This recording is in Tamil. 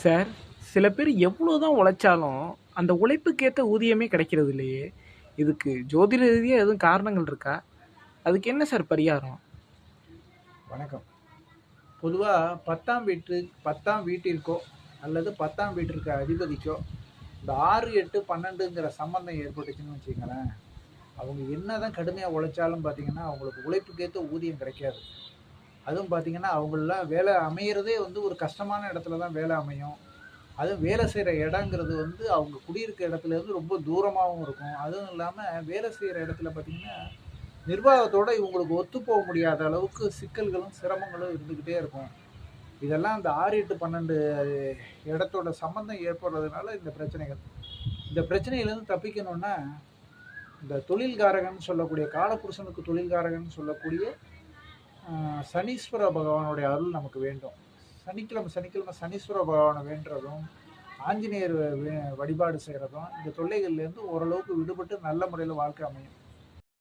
சார், சில பேர் எவ்வளோதான் உழைச்சாலும், அந்த உழைப்புக்கேத்த ஊதியமே கிடைக்கிறது இல்லையே! இதுக்கு ஜோதிட ரீதியா எதுவும் காரணங்கள் இருக்கா? அதுக்கு என்ன சார் பரிகாரம்? வணக்கம். பொதுவாக 10ஆம் வீட்டிற்கோ அல்லது 10ஆம் வீட்டிற்கு அதிபதிக்கோ இந்த 6, 8, 12ங்கிற சம்பந்தம் ஏற்பட்டுச்சுன்னு வச்சுக்கங்களேன், அவங்க என்னதான் கடுமையாக உழைச்சாலும் பார்த்தீங்கன்னா அவங்களுக்கு உழைப்புக்கேற்ற ஊதியம் கிடைக்காது. அதுவும் பார்த்தீங்கன்னா அவங்களெலாம் வேலை அமையிறதே ஒரு கஷ்டமான இடத்துல தான் வேலை அமையும். அதுவும் வேலை செய்கிற இடங்கிறது அவங்க குடியிருக்க இடத்துலேருந்து ரொம்ப தூரமாகவும் இருக்கும். அதுவும் இல்லாமல் வேலை செய்கிற இடத்துல பார்த்தீங்கன்னா நிர்வாகத்தோட இவங்களுக்கு ஒத்து போக முடியாத அளவுக்கு சிக்கல்களும் சிரமங்களும் இருந்துக்கிட்டே இருக்கும். இதெல்லாம் இந்த 6, 8, 12 இடத்தோட சம்பந்தம் ஏற்படுறதுனால இந்த பிரச்சனைகள். இந்த பிரச்சனையிலேருந்து தப்பிக்கணும்னா இந்த தொழில்காரகன் சொல்லக்கூடிய காலபுருஷனுக்கு தொழில்காரகன் சொல்லக்கூடிய சனீஸ்வர பகவானுடைய அருள் நமக்கு வேண்டும். சனிக்கிழமை சனீஸ்வர பகவானை வேண்டுறதும் ஆஞ்சநேயர் வழிபாடு செய்கிறதும் இந்த தொல்லைகள்லேருந்து ஓரளவுக்கு விடுபட்டு நல்ல முறையில் வாழ்க்கை அமையும்.